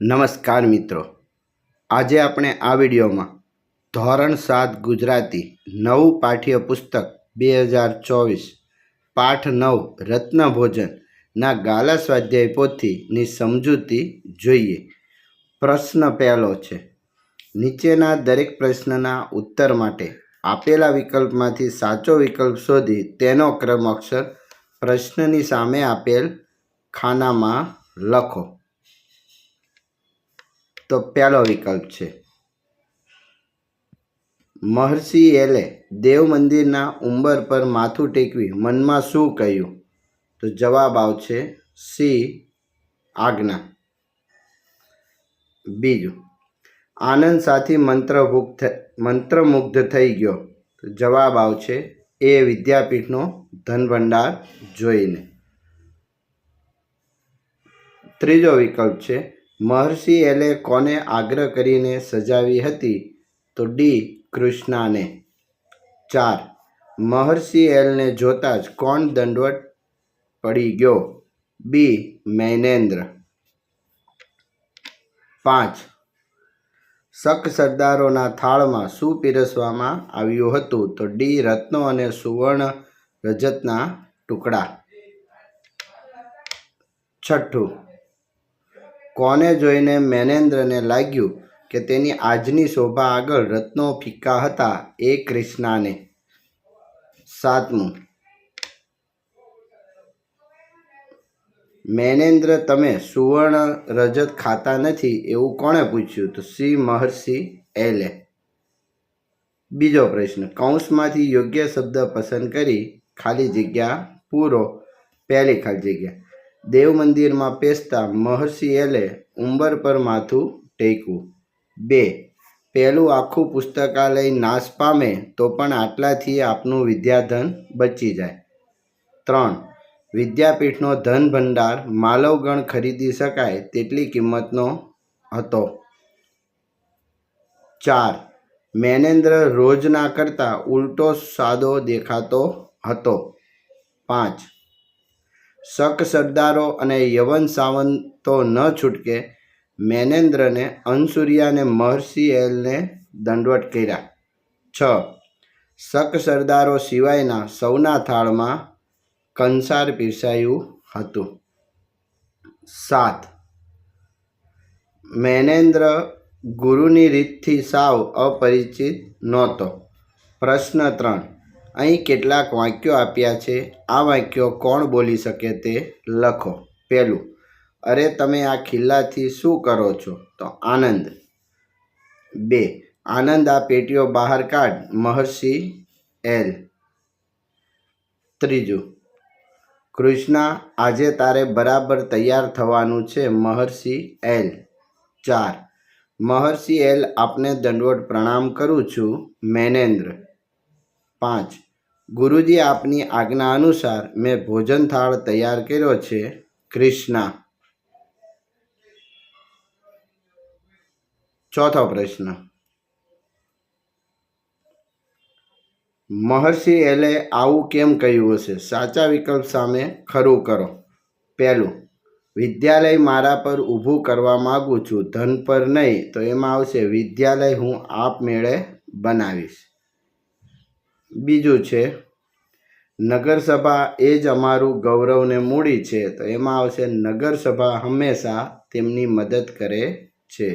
નમસ્કાર મિત્રો, આજે આપણે આ વિડીયોમાં ધોરણ 7 ગુજરાતી નવું પાઠ્યપુસ્તક 2024 પાઠ 9 રત્નભોજનના ગાલા સ્વાધ્યાય પોથીની સમજૂતી જોઈએ. પ્રશ્ન પહેલો છે, નીચેના દરેક પ્રશ્નના ઉત્તર માટે આપેલા વિકલ્પમાંથી સાચો વિકલ્પ શોધી તેનો ક્રમ અક્ષર પ્રશ્નની સામે આપેલ ખાનામાં લખો. તો પહેલો વિકલ્પ છે, મહર્ષિ એલે દેવ મંદિરના ઉંબર પર માથું ટેકવી મનમાં શું કહ્યું? તો જવાબ આવશે સી આજ્ઞા. બીજું, આનંદ સાથી મંત્રમુગ્ધ થઈ ગયો. તો જવાબ આવશે એ વિદ્યાપીઠનો ધનભંડાર જોઈને. ત્રીજો વિકલ્પ છે, મહર્ષિ એલે કોને આગ્રહ કરીને સજાવી હતી? તો ડી કૃષ્ણાને. 4. મહર્ષિ એલને જોતા જ કોણ દંડવત પડી ગયો? બી મૈનેન્દ્ર. 5. શક સરદારોના થાળમાં શું પીરસવામાં આવ્યું હતું? તો ડી રત્નો અને સુવર્ણ રજતના ટુકડા. 6. કોને જોઈને મૈનેન્દ્રને લાગ્યું કે તેની આજની શોભા આગળ રત્નો ફીકા હતા? એ કૃષ્ણાને. 7. મૈનેન્દ્ર તમે સુવર્ણ રજત ખાતા નથી એવું કોણે પૂછ્યું? તો સી મહર્ષિ એલે. બીજો પ્રશ્ન, કૌંસમાંથી યોગ્ય શબ્દ પસંદ કરી ખાલી જગ્યા પૂરો. પહેલી ખાલી જગ્યા, દેવ મંદિરમાં પેસતા મહર્ષિ એલે ઉંબર પર માથું ટેકવું. 2. પહેલું આખું પુસ્તકાલય નાશ પામે તો પણ આટલાથી આપનું વિદ્યાધન બચી જાય. 3. વિદ્યાપીઠનો ધન ભંડાર માલવગણ ખરીદી શકાય તેટલી કિંમતનો હતો. 4. મૈનેન્દ્ર રોજના કરતાં ઉલટો સાદો દેખાતો હતો. 5. શક સરદારો અને યવન સાવંતો ન છૂટકે મૈનેન્દ્રને અનસુયા અને મહર્ષિ એલને દંડવત કર્યા. 6. શક સરદારો સિવાયના સૌના થાળમાં કંસાર પીરસાયું હતું. 7. મૈનેન્દ્ર ગુરુની રીતથી સાવ અપરિચિત નહોતો. પ્રશ્ન 3. અહીં કેટલાક વાક્યો આપ્યા છે. આ વાક્યો કોણ બોલી શકે તે લખો. પહેલું, અરે તમે આ ખિલ્લાથી શું કરો છો? તો આનંદ. 2. આનંદ આ પેટીઓ બહાર કાઢ. મહર્ષિ એલ. 3. કૃષ્ણા આજે તારે બરાબર તૈયાર થવાનું છે. મહર્ષિ એલ. 4. મહર્ષિ એલ આપને દંડવત પ્રણામ કરું છું. મૈનેન્દ્ર. 5. ગુરુજી આપની આજ્ઞા અનુસાર મેં ભોજન થાળ તૈયાર કર્યો છે. કૃષ્ણા. ચોથો પ્રશ્ન, મહર્ષિ એલે આવું કેમ કહ્યું હશે? સાચા વિકલ્પ સામે ખરું કરો. પહેલું, વિદ્યાલય મારા પર ઊભું કરવા માગું છું, ધન પર નહીં. તો એમાં આવશે વિદ્યાલય હું આપમેળે બનાવીશ. બીજું છે, નગરસભા એ જ અમારું ગૌરવને મૂડી છે. તો એમાં આવશે નગરસભા હંમેશા તેમની મદદ કરે છે.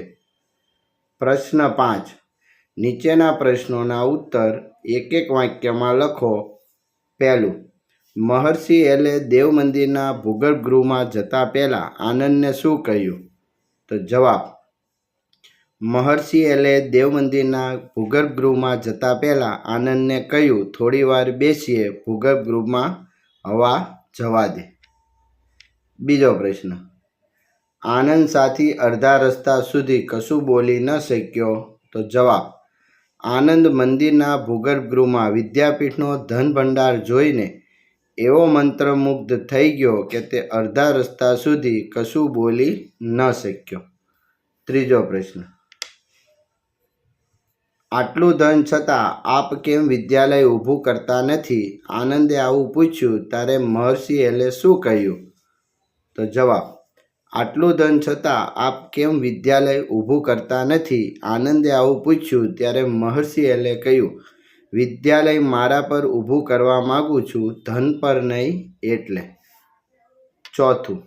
પ્રશ્ન 5. નીચેના પ્રશ્નોના ઉત્તર એક એક વાક્યમાં લખો. પહેલું, મહર્ષિ એલે દેવ મંદિરના ભૂગર્ભ ગૃહમાં જતા પહેલાં આનંદને શું કહ્યું? તો જવાબ, મહર્ષિ એલે દેવ મંદિરના ભૂગર્ભ ગૃહમાં જતા પહેલાં આનંદને કહ્યું, થોડી વાર બેસીએ, ભૂગર્ભ ગૃહમાં હવા જવા દે. બીજો પ્રશ્ન, આનંદ સાથી અડધા રસ્તા સુધી કશું બોલી ન શક્યો. તો જવાબ, આનંદ મંદિરના ભૂગર્ભ ગૃહમાં વિદ્યાપીઠનો ધન ભંડાર જોઈને એવો મંત્રમુગ્ધ થઈ ગયો કે તે અડધા રસ્તા સુધી કશું બોલી ન શક્યો. ત્રીજો પ્રશ્ન, આટલું ધન છતાં આપ કેમ વિદ્યાલય ઊભું કરતા નથી? આનંદે આવું પૂછ્યું ત્યારે મહર્ષિ એલે શું કહ્યું? તો જવાબ, આટલું ધન છતાં આપ કેમ વિદ્યાલય ઊભું કરતા નથી? આનંદે આવું પૂછ્યું ત્યારે મહર્ષિ એલે કહ્યું, વિદ્યાલય મારા પર ઊભું કરવા માગું છું, ધન પર નહીં એટલે. ચોથું,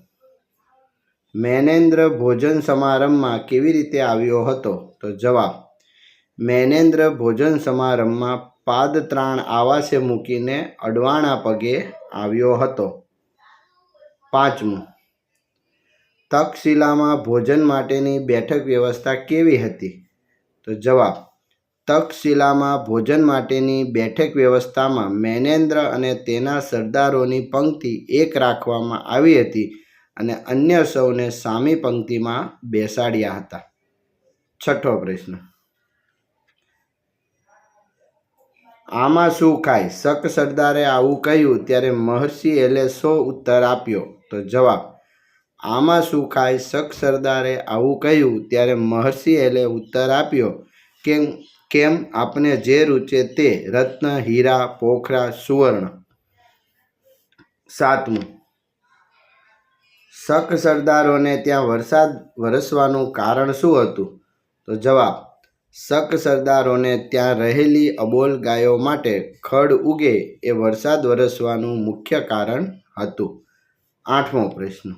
મૈનેન્દ્ર ભોજન સમારંભમાં કેવી રીતે આવ્યો હતો? તો જવાબ, મૈનેન્દ્ર ભોજન સમારંભમાં પાદત્રાણ આવાસે મૂકીને અડવાણા પગે આવ્યો હતો. પાંચમું, તક્ષશિલામાં ભોજન માટેની બેઠક વ્યવસ્થા કેવી હતી? તો જવાબ, તક્ષશિલામાં ભોજન માટેની બેઠક વ્યવસ્થામાં મૈનેન્દ્ર અને તેના સરદારોની પંક્તિ એક રાખવામાં આવી હતી અને અન્ય સૌને સામી પંક્તિમાં બેસાડ્યા હતા. છઠ્ઠો પ્રશ્ન, આમાં શું ખાય? શક સરદારે આવું કહ્યું ત્યારે મહર્ષિ એલે શો ઉત્તર આપ્યો? તો જવાબ, આમાં શું ખાય? શક સરદારે આવું કહ્યું ત્યારે મહર્ષિ એલે ઉત્તર આપ્યો, કેમ આપને જે રૂચે તે, રત્ન, હીરા, પોખરા, સુવર્ણ. સાતમું, શક સરદારોને ત્યાં વરસાદ વરસવાનું કારણ શું હતું? તો જવાબ, શક સરદારોને ત્યાં રહેલી અબોલ ગાયો માટે ખડ ઉગે એ વરસાદ વરસવાનું મુખ્ય કારણ હતું. આઠમો પ્રશ્ન,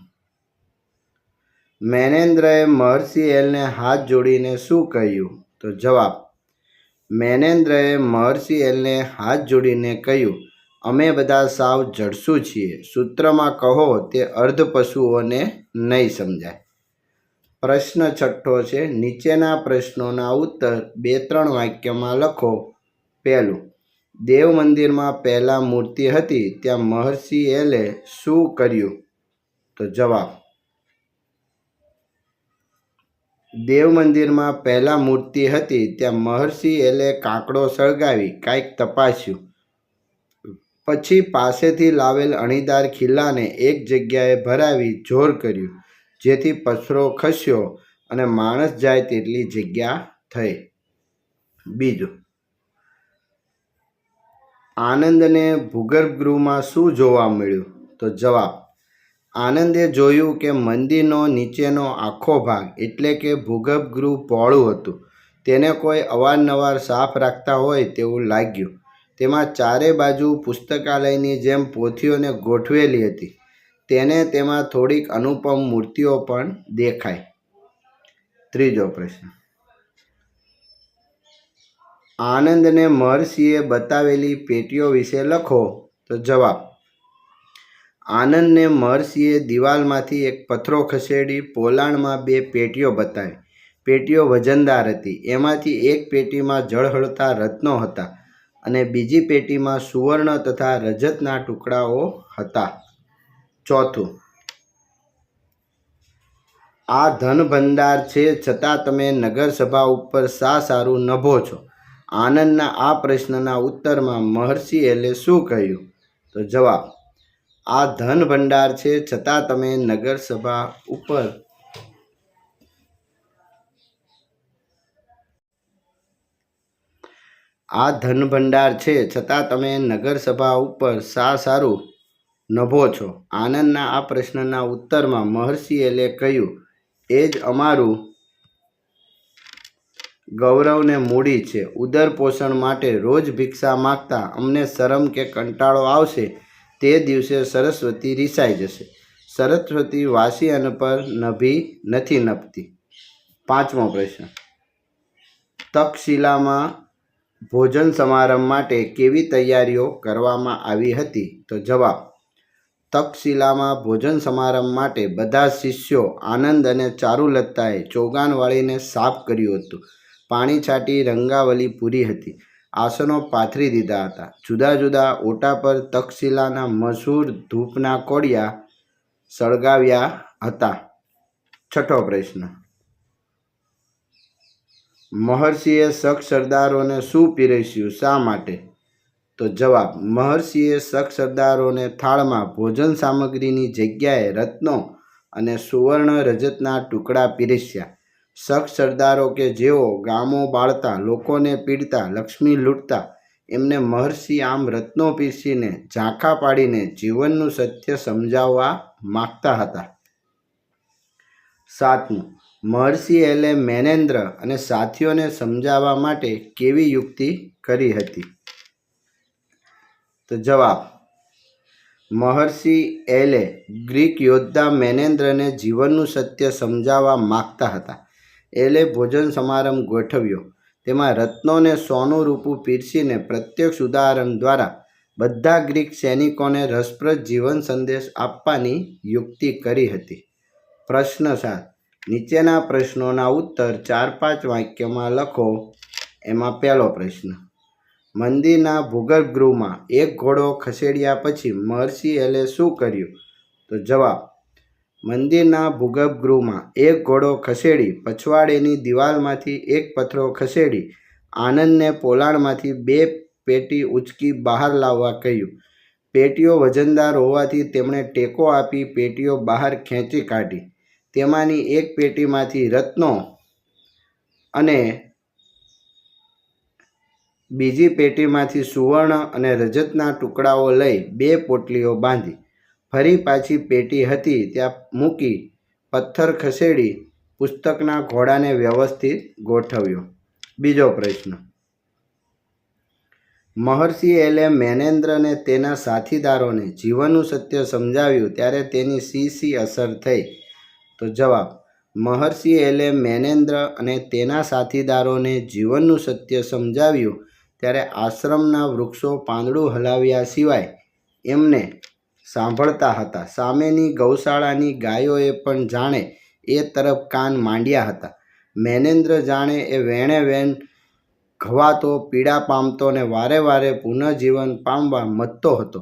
મૈનેન્દ્રએ મહર્ષિ એલને હાથ જોડીને શું કહ્યું? તો જવાબ, મૈનેન્દ્રએ મહર્ષિ એલને હાથ જોડીને કહ્યું, અમે બધા સાવ જડસું છીએ, સૂત્રમાં કહો તે અર્ધ પશુઓને નહીં સમજાય. પ્રશ્ન છઠ્ઠો છે, નીચેના પ્રશ્નોના ઉત્તર 2-3 વાક્યમાં લખો. પહેલું, દેવ મંદિરમાં પહેલા મૂર્તિ હતી ત્યાં મહર્ષિ એલે શું કર્યું? તો જવાબ, દેવ મંદિરમાં પહેલા મૂર્તિ હતી ત્યાં મહર્ષિ એલે કાંકડો સળગાવી કાંઈક તપાસ્યું. પછી પાસેથી લાવેલ અણીદાર ખીલાને એક જગ્યાએ ભરાવી જોર કર્યું, જેથી પથરો ખસ્યો અને માણસ જાય તેટલી જગ્યા થઈ. બીજું, આનંદને ભૂગર્ભ ગૃહમાં શું જોવા મળ્યું? તો જવાબ, આનંદે જોયું કે મંદિરનો નીચેનો આખો ભાગ એટલે કે ભૂગર્ભ ગૃહ પહોળું હતું. તેને કોઈ અવારનવાર સાફ રાખતા હોય તેવું લાગ્યું. તેમાં ચારે બાજુ પુસ્તકાલયની જેમ પોથીઓને ગોઠવેલી હતી. તેને તેમાં થોડીક અનુપમ મૂર્તિઓ પણ દેખાઈ. ત્રીજો પ્રશ્ન, આનંદને મહર્ષિએ બતાવેલી પેટીઓ વિશે લખો. તો જવાબ, આનંદને મહર્ષિએ દિવાલમાંથી એક પથ્થરો ખસેડી પોલાણમાં 2 પેટીઓ બતાવી. પેટીઓ વજનદાર હતી. એમાંથી એક પેટીમાં ઝળહળતા રત્નો હતા અને બીજી પેટીમાં સુવર્ણ તથા રજતના ટુકડાઓ હતા. ચોથું, આ ધન ભંડાર છે છતાં તમે નગરસભા ઉપર શા સારું નભો છો? આનંદના આ પ્રશ્નના ઉત્તરમાં મહર્ષિ એલે શું કહ્યું? તો જવાબ, આ ધન ભંડાર છે છતાં તમે નગરસભા ઉપર શા સારું નભો છો? આનંદના આ પ્રશ્નના ઉત્તરમાં મહર્ષિ એલે કહ્યું, એ જ અમારું ગૌરવને મૂડી છે. ઉદર પોષણ માટે રોજ ભિક્ષા માગતા અમને શરમ કે કંટાળો આવશે તે દિવસે સરસ્વતી રિસાઈ જશે. સરસ્વતી વાસી અન્ન પર નભી નથી નભતી. પાંચમો પ્રશ્ન, તક્ષશિલામાં ભોજન સમારંભ માટે કેવી તૈયારીઓ કરવામાં આવી હતી? તો જવાબ, તક્ષશિલામાં ભોજન સમારંભ માટે બધા શિષ્યો આનંદ અને ચારુલતાએ ચોગાન વાળીને સાફ કર્યું હતું. પાણી છાંટી રંગાવલી પૂરી હતી. આસનો પાથરી દીધા હતા. જુદા જુદા ઓટા પર તક્ષશિલાના મશહૂર ધૂપના કોડિયા સળગાવ્યા હતા. છઠ્ઠો પ્રશ્ન, મહર્ષિએ શક સરદારોને શું પીરસ્યું? શા માટે? તો જવાબ, મહર્ષિએ શક સરદારોને થાળમાં ભોજન સામગ્રીની જગ્યાએ રત્નો અને સુવર્ણ રજતના ટુકડા પીરસ્યા. શક સરદારો કે જેઓ ગામો બાળતા, લોકોને પીડતા, લક્ષ્મી લૂંટતા, એમને મહર્ષિ આમ રત્નો પીરસીને ઝાંખા પાડીને જીવનનું સત્ય સમજાવવા માગતા હતા. સાતમું, મહર્ષિ એલે મેનેન્દ્ર અને સાથીઓને સમજાવવા માટે કેવી યુક્તિ કરી હતી? તો જવાબ, મહર્ષિ એલે ગ્રીક યોદ્ધા મેનેન્દ્રને જીવનનું સત્ય સમજાવવા માગતા હતા. એલે ભોજન સમારંભ ગોઠવ્યો. તેમાં રત્નોને સોનું રૂપું પીરસીને પ્રત્યક્ષ ઉદાહરણ દ્વારા બધા ગ્રીક સૈનિકોને રસપ્રદ જીવન સંદેશ આપવાની યુક્તિ કરી હતી. પ્રશ્ન 7. નીચેના પ્રશ્નોના ઉત્તર 4-5 વાક્યમાં લખો. એમાં પહેલો પ્રશ્ન, મંદિરના ભૂગર્ભ ગૃહમાં એક ઘોડો ખસેડ્યા પછી મહર્ષિ એલે શું કર્યું? તો જવાબ, મંદિરના ભૂગર્ભ ગૃહમાં એક ઘોડો ખસેડી પછવાડેની દિવાલમાંથી એક પથ્થરો ખસેડી આનંદને પોલાણમાંથી 2 પેટી ઉંચકી બહાર લાવવા કહ્યું. પેટીઓ વજનદાર હોવાથી તેમણે ટેકો આપી પેટીઓ બહાર ખેંચી કાઢી. તેમાંની એક પેટીમાંથી રત્નો અને બીજી પેટીમાંથી સુવર્ણ અને રજતના ટુકડાઓ લઈ 2 પોટલીઓ બાંધી. ફરી પાછી પેટી હતી ત્યાં મૂકી પથ્થર ખસેડી પુસ્તકના ઘોડાને વ્યવસ્થિત ગોઠવ્યો. બીજો પ્રશ્ન, મહર્ષિ એલે મેનેન્દ્ર અને તેના સાથીદારોને જીવનનું સત્ય સમજાવ્યું ત્યારે તેની શી અસર થઈ? તો જવાબ, મહર્ષિ એલે મેનેન્દ્ર અને તેના સાથીદારોને જીવનનું સત્ય સમજાવ્યું ત્યારે આશ્રમના વૃક્ષો પાંદડું હલાવ્યા સિવાય એમને સાંભળતા હતા. સામેની ગૌશાળાની ગાયોએ પણ જાણે એ તરફ કાન માંડ્યા હતા. મેનેન્દ્ર જાણે એ વેણે વેણ ઘવાતો પીડા પામતો ને વારે વારે પુનઃજીવન પામવા મથતો હતો.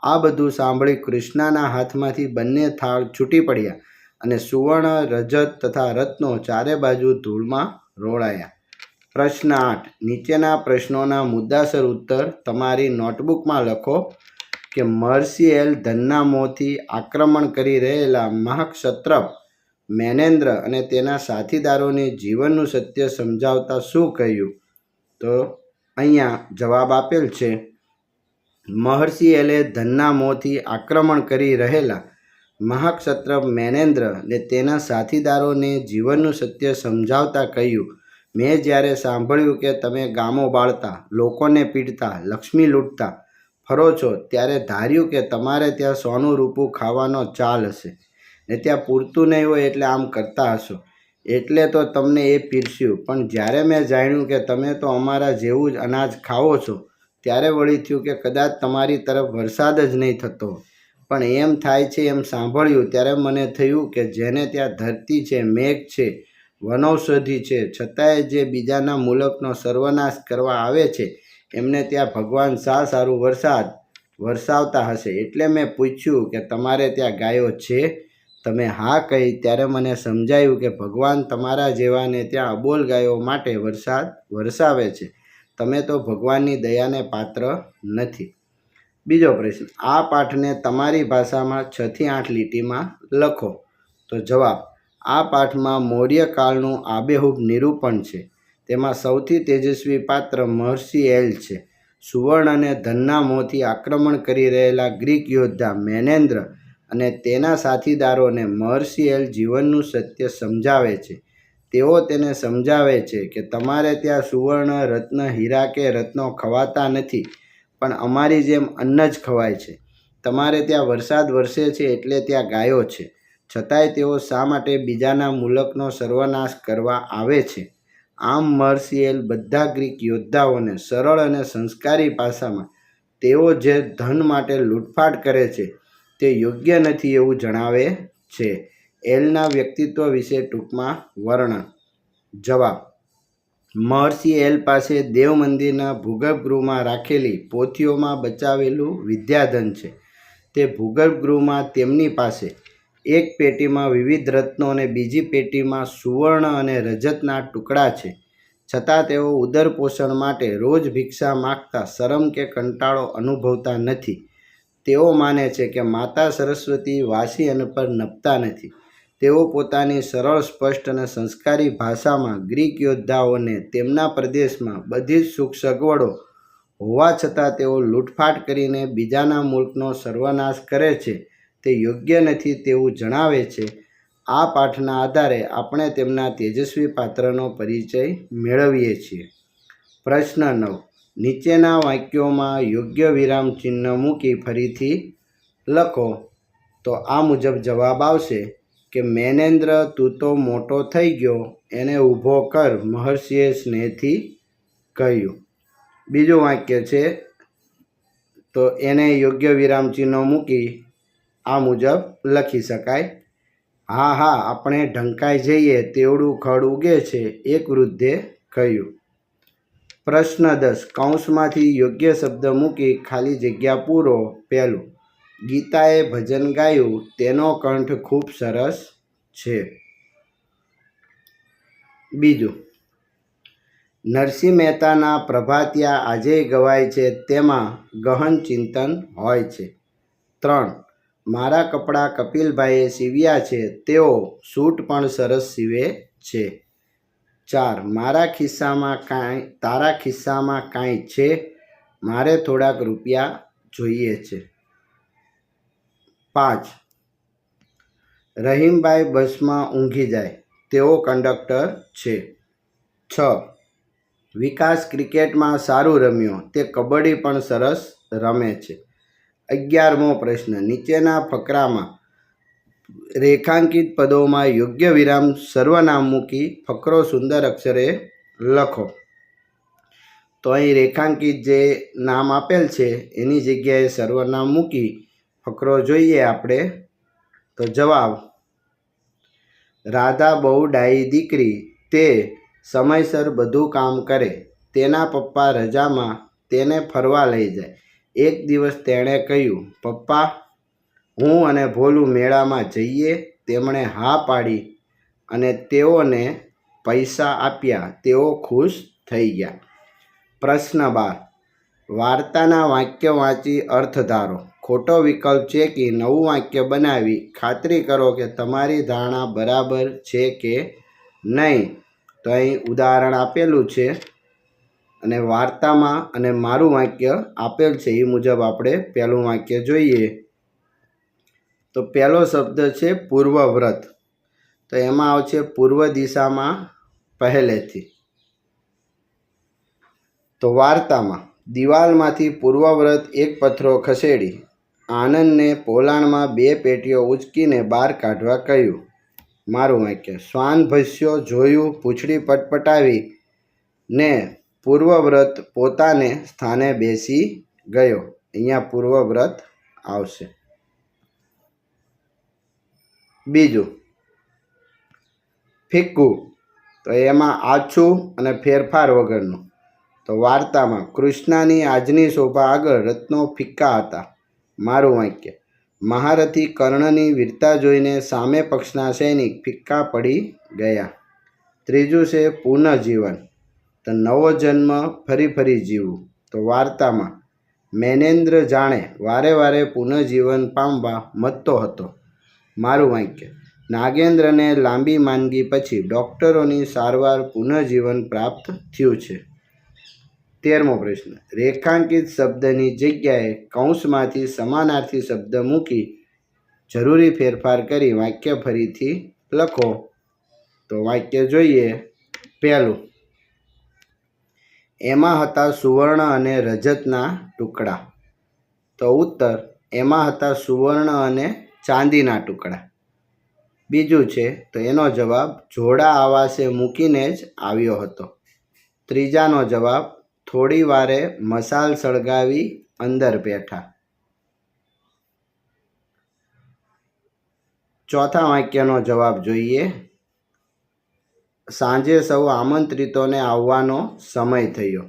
આ બધું સાંભળી કૃષ્ણના હાથમાંથી બંને થાળ છૂટી પડ્યા અને સુવર્ણ, રજત તથા રત્નો ચારે બાજુ ધૂળમાં રોળાયા. પ્રશ્ન 8. નીચેના પ્રશ્નોના મુદ્દાસર ઉત્તર તમારી નોટબુકમાં લખો કે મહર્ષિ એલ ધનના મોહથી આક્રમણ કરી રહેલા મહાક્ષત્રપ મેનેન્દ્ર અને તેના સાથીદારોને જીવનનું સત્ય સમજાવતા શું કહ્યું? તો અહીંયા જવાબ આપેલ છે, મહર્ષિ એલે ધનના મોહથી આક્રમણ કરી રહેલા મહાક્ષત્રપ મેનેન્દ્ર અને તેના સાથીદારોને જીવનનું સત્ય સમજાવતા કહ્યું, મેં જ્યારે સાંભળ્યું કે તમે ગામો બાળતા, લોકોને પીડતા, લક્ષ્મી લૂંટતા ફરો છો ત્યારે ધાર્યું કે તમારે ત્યાં સોનું રૂપું ખાવાનો ચાલ હશે ને ત્યાં પૂરતું નહીં હોય એટલે આમ કરતા હશો, એટલે તો તમને એ પીરસ્યું. પણ જ્યારે મેં જાણ્યું કે તમે તો અમારા જેવું જ અનાજ ખાઓ છો ત્યારે વળી થયું કે કદાચ તમારી તરફ વરસાદ જ નહીં થતો. પણ એમ થાય છે એમ સાંભળ્યું ત્યારે મને થયું કે જેને ત્યાં ધરતી છે, મેઘ છે, વનૌષધિ છે, છતાંય જે બીજાના મુલકનો સર્વનાશ કરવા આવે છે એમને ત્યાં ભગવાન સારું વરસાદ વરસાવતા હશે. એટલે મેં પૂછ્યું કે તમારે ત્યાં ગાયો છે? તમે હા કહી ત્યારે મને સમજાયું કે ભગવાન તમારા જેવાને ત્યાં અબોલ ગાયો માટે વરસાદ વરસાવે છે. તમે તો ભગવાનની દયાને પાત્ર નથી. બીજો પ્રશ્ન, આ પાઠને તમારી ભાષામાં 6 થી 8 લીટીમાં લખો. તો જવાબ, આ પાઠમાં મૌર્ય કાળનું આબેહૂબ નિરૂપણ છે. તેમાં સૌથી તેજસ્વી પાત્ર મહર્ષિ એલ છે. સુવર્ણ અને ધનના મોહથી આક્રમણ કરી રહેલા ગ્રીક યોદ્ધા મેનેન્દ્ર અને તેના સાથીદારોને મહર્ષિ એલ જીવનનું સત્ય સમજાવે છે. તેઓ તેને સમજાવે છે કે તમારે ત્યાં સુવર્ણ, રત્ન, હીરા કે રત્નો ખવાતા નથી, પણ અમારી જેમ અન્ન જ ખવાય છે. તમારે ત્યાં વરસાદ વરસે છે એટલે ત્યાં ગાયો છે, છતાંય તેઓ શા માટે બીજાના મુલકનો સર્વનાશ કરવા આવે છે? આમ મહર્ષિ એલ બધા ગ્રીક યોદ્ધાઓને સરળ અને સંસ્કારી ભાષામાં તેઓ જે ધન માટે લૂંટફાટ કરે છે તે યોગ્ય નથી એવું જણાવે છે. એલના વ્યક્તિત્વ વિશે ટૂંકમાં વર્ણન. જવાબ, મહર્ષિ એલ પાસે દેવ મંદિરના ભૂગર્ભ ગૃહમાં રાખેલી પોથીઓમાં બચાવેલું વિદ્યાધન છે. તે ભૂગર્ભ ગૃહમાં તેમની પાસે એક પેટીમાં વિવિધ રત્નો અને બીજી પેટીમાં સુવર્ણ અને રજતના ટુકડા છે. છતાં તેઓ ઉદર પોષણ માટે રોજ ભિક્ષા માગતા શરમ કે કંટાળો અનુભવતા નથી. તેઓ માને છે કે માતા સરસ્વતી વાસી અન્ન પર નભતા નથી. તેઓ પોતાની સરળ, સ્પષ્ટ અને સંસ્કારી ભાષામાં ગ્રીક યોદ્ધાઓને તેમના પ્રદેશમાં બધી જ સુખ સગવડો હોવા છતાં તેઓ લૂંટફાટ કરીને બીજાના મુલ્કનો સર્વનાશ કરે છે તે યોગ્ય નથી તેવું જણાવે છે. આ પાઠના આધારે આપણે તેમના તેજસ્વી પાત્રનો પરિચય મેળવીએ છીએ. પ્રશ્ન 9. નીચેના વાક્યોમાં યોગ્ય વિરામ ચિહ્ન મૂકી ફરીથી લખો. તો આ મુજબ જવાબ આવશે કે મેનેન્દ્ર, તું તો મોટો થઈ ગયો, એને ઊભો કર, મહર્ષિએ સ્નેહથી કહ્યું. બીજું વાક્ય છે તો એને યોગ્ય વિરામ ચિહ્નો મૂકી આ મુજબ લખી શકાય. હા હા, આપણે ઢંકાઈ જઈએ તેવડું ખડ ઉગે છે, એક વૃદ્ધે કહ્યું. પ્રશ્ન 10. કૌંસમાંથી યોગ્ય શબ્દ મૂકી ખાલી જગ્યા પૂરો. પહેલું, ગીતાએ ભજન ગાયું, તેનો કંઠ ખૂબ સરસ છે. બીજું, નરસિંહ મહેતાના પ્રભાતિયા આજે ગવાય છે, તેમાં ગહન ચિંતન હોય છે. 3. મારા કપડાં કપિલભાઈએ સીવ્યા છે, તેઓ સૂટ પણ સરસ સીવે છે. 4. તારા ખિસ્સામાં કાંઈ છે? મારે થોડાક રૂપિયા જોઈએ છે. 5. રહીમભાઈ બસમાં ઊંઘી જાય, તેઓ કંડક્ટર છે. 6. વિકાસ ક્રિકેટમાં સારું રમ્યો, તે કબડ્ડી પણ સરસ રમે છે. 11મો પ્રશ્ન, નીચેના ફકરામાં રેખાંકિત પદોમાં યોગ્ય વિરામ સર્વનામ મૂકી ફકરો સુંદર અક્ષરે લખો. તો અહીં રેખાંકિત જે નામ આપેલ છે એની જગ્યાએ સર્વનામ મૂકી ફકરો જોઈએ આપણે. તો જવાબ, રાધા બહુ ડાયી દીકરી, તે સમયસર બધું કામ કરે. તેના પપ્પા રજામાં તેને ફરવા લઈ જાય. એક દિવસ તેણે કહ્યું, પપ્પા, હું અને ભોલું મેળામાં જઈએ. તેમણે હા પાડી અને તેઓને પૈસા આપ્યા. તેઓ ખુશ થઈ ગયા. પ્રશ્ન 12. વાર્તાના વાક્ય વાંચી અર્થ ધારો. ખોટો વિકલ્પ ચેકી નવું વાક્ય બનાવી ખાતરી કરો કે તમારી ધારણા બરાબર છે કે નહીં. તો અહીં ઉદાહરણ આપેલું છે અને વાર્તામાં અને મારું વાક્ય આપેલ છે એ મુજબ આપણે પહેલું વાક્ય જોઈએ. તો પહેલો શબ્દ છે પૂર્વવ્રત. તો એમાં આવશે પૂર્વ દિશામાં પહેલેથી. તો વાર્તામાં દિવાલમાંથી પૂર્વવ્રત એક પથ્થરો ખસેડી આનંદને પોલાણમાં 2 પેટીઓ ઉંચકીને બહાર કાઢવા કહ્યું. મારું વાક્ય, શ્વાન ભસ્યો, જોયું, પૂંછડી પટપટાવી ને પૂર્વવ્રત પોતાને સ્થાને બેસી ગયો. અહીંયા પૂર્વવ્રત આવશે. બીજું, ફિક્કું. તો એમાં આછું અને ફેરફાર વગરનું. તો વાર્તામાં કૃષ્ણની આજની શોભા આગળ રત્નો ફિક્કા હતા. મારું વાક્ય, મહારથી કર્ણની વીરતા જોઈને સામે પક્ષના સૈનિક ફિક્કા પડી ગયા. ત્રીજું છે પુનઃજીવન. તો નવો જન્મ ફરી ફરી જીવવું. તો વાર્તામાં મેનેન્દ્ર જાણે વારે વારે પુનઃજીવન પામવા મથતો હતો. મારું વાક્ય, નાગેન્દ્રને લાંબી માંદગી પછી ડૉક્ટરોની સારવાર પુનઃજીવન પ્રાપ્ત થયું છે. 13મો પ્રશ્ન, રેખાંકિત શબ્દની જગ્યાએ કૌંસમાંથી સમાનાર્થી શબ્દ મૂકી જરૂરી ફેરફાર કરી વાક્ય ફરીથી લખો. તો વાક્ય જોઈએ. પહેલું, એમાં હતા સુવર્ણ અને રજતના ટુકડા. તો ઉત્તર, એમાં હતા સુવર્ણ અને ચાંદીના ટુકડા. બીજું છે તો એનો જવાબ જોડા આવાસે મૂકીને જ આવ્યો હતો. ત્રીજાનો જવાબ થોડી વારે મસાલ સળગાવી અંદર બેઠા. ચોથા વાક્યનો જવાબ જોઈએ. સાંજે સૌ આમંત્રિતોને આવવાનો સમય થયો.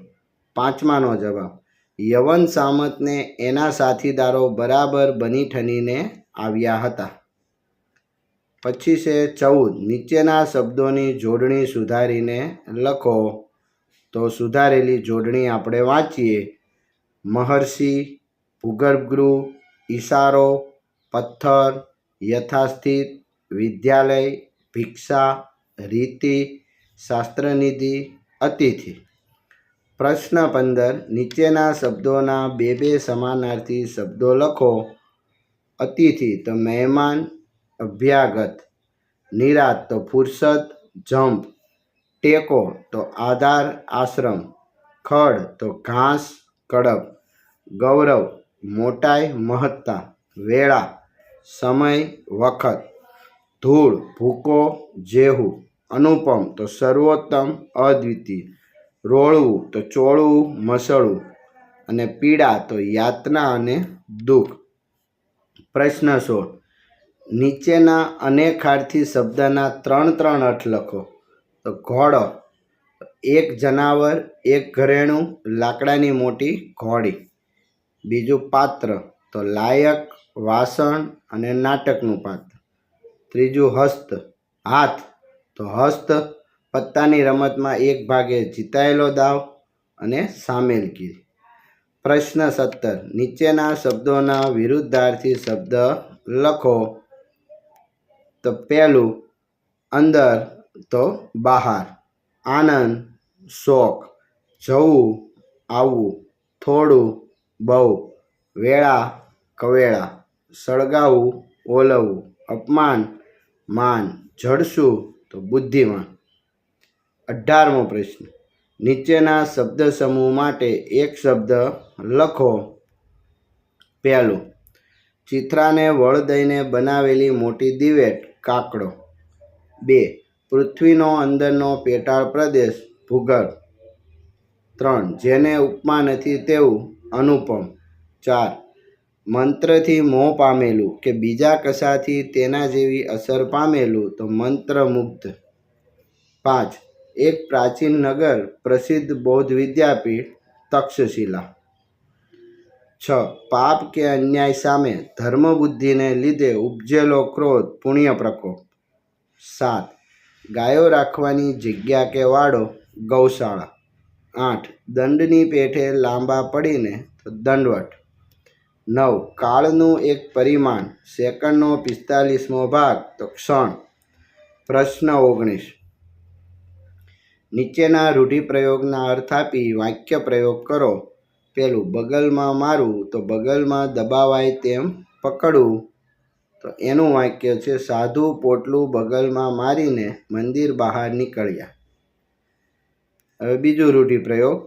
પાંચમાનો જવાબ, યવન સામતને એના સાથીદારો બરાબર બની ઠનીને આવ્યા હતા. પછી છે 14, નીચેના શબ્દોની જોડણી સુધારીને લખો. તો સુધારેલી જોડણી આપણે વાંચીએ. મહર્ષિ, ભૂગર્ભગૃહ, ઈશારો, પથ્થર, યથાસ્થિત, વિદ્યાલય, ભિક્ષા, રીતિ, શાસ્ત્રનિધિ, અતિથિ. પ્રશ્ન 15, નીચેના શબ્દોના 2 સમાનાર્થી શબ્દો લખો. અતિથિ તો મહેમાન, અભ્યાગત. નિરાત તો ફુરસદ જંપ, ટેકો તો આધાર આશ્રમ, ખડ તો ઘાસ કડપ, ગૌરવ મોટાઈ મહત્તા, વેળા સમય વખત, ધૂળ ભૂકો જેહું, અનુપમ તો સર્વોત્તમ અદ્વિતીય, રોળવું તો ચોળવું મસળવું, અને પીડા તો યાતના અને દુઃખ. પ્રશ્ન 16. નીચેના અનેકાર્થી શબ્દના 3 અર્થ લખો. તો ઘોડો, એક જનાવર, એક ઘરેણું, લાકડાની મોટી ઘોડી. બીજું પાત્ર તો લાયક, વાસણ અને નાટકનું પાત્ર. ત્રીજું હસ્ત, હાથ તો હસ્ત, પત્તાની રમતમાં એક ભાગે જીતાયેલો દાવ અને સામેલગીરી. પ્રશ્ન 17. નીચેના શબ્દોના વિરુદ્ધાર્થી શબ્દ લખો. તો પહેલું અંદર તો બહાર, આનંદ શોખ, જવું આવવું, થોડું બહુ, વેળા કવેળા, સળગાવવું ઓલવવું, અપમાન માન, જડશું તો બુદ્ધિમાન. 18મો પ્રશ્ન. નીચેના શબ્દ સમૂહ માટે એક શબ્દ લખો. પહેલું ચિત્રાને વળ દઈને બનાવેલી મોટી દિવેટ કાકડો. 2. પૃથ્વીનો અંદરનો પેટાળ પ્રદેશ ભૂગર્ભ. 3. જેને ઉપમા નથી તેવું અનુપમ. 4. મંત્રથી મોહ પામેલું કે બીજા કશાથી તેના જેવી અસર પામેલું તો મંત્રમુગ્ધ. 5. એક પ્રાચીન નગર પ્રસિદ્ધ બૌદ્ધ વિદ્યાપીઠ તક્ષશિલા. 6. પાપ કે અન્યાય સામે ધર્મબુદ્ધિને લીધે ઉપજેલો ક્રોધ પુણ્ય પ્રકોપ. 7. ગાયો રાખવાની જગ્યા કે વાડો ગૌશાળા. 8. દંડની પેઠે લાંબા પડીને તો દંડવટ. 9. કાળનું એક પરિમાણ સેકન્ડનો 45મો ભાગ તો ક્ષણ. પ્રશ્ન 19. નીચેના રૂઢિપ્રયોગના અર્થ આપી વાક્ય પ્રયોગ કરો. પહેલું બગલમાં મારવું તો બગલમાં દબાવાય તેમ પકડવું. તો એનું વાક્ય છે સાધુ પોટલું બગલમાં મારીને મંદિર બહાર નીકળ્યા. હવે બીજું રૂઢિપ્રયોગ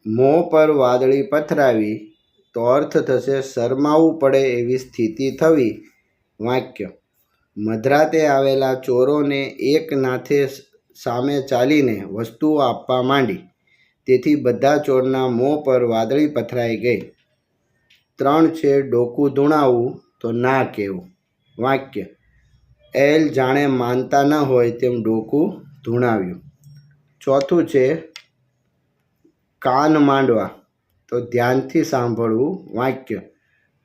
મોં પર વાદળી પથરાવી તો અર્થ થશે શરમાવું પડે એવી સ્થિતિ થવી. વાક્ય મધરાતે આવેલા ચોરોને એક નાથે સામે ચાલીને વસ્તુઓ આપવા માંડી, તેથી બધા ચોરના મોં પર વાદળી પથરાઈ ગઈ. 3 છે ડોકું ધૂણાવવું તો ના કહેવું. વાક્ય એલ જાણે માનતા ન હોય તેમ ડોકું ધૂણાવ્યું. 4 છે કાન માંડવા તો ધ્યાનથી સાંભળવું. વાક્ય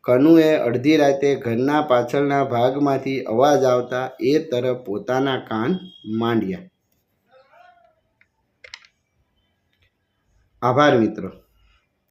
કનુએ અડધી રાતે ઘરના પાછળના ભાગમાંથી અવાજ આવતા એ તરફ પોતાના કાન માંડ્યા. આભાર મિત્રો.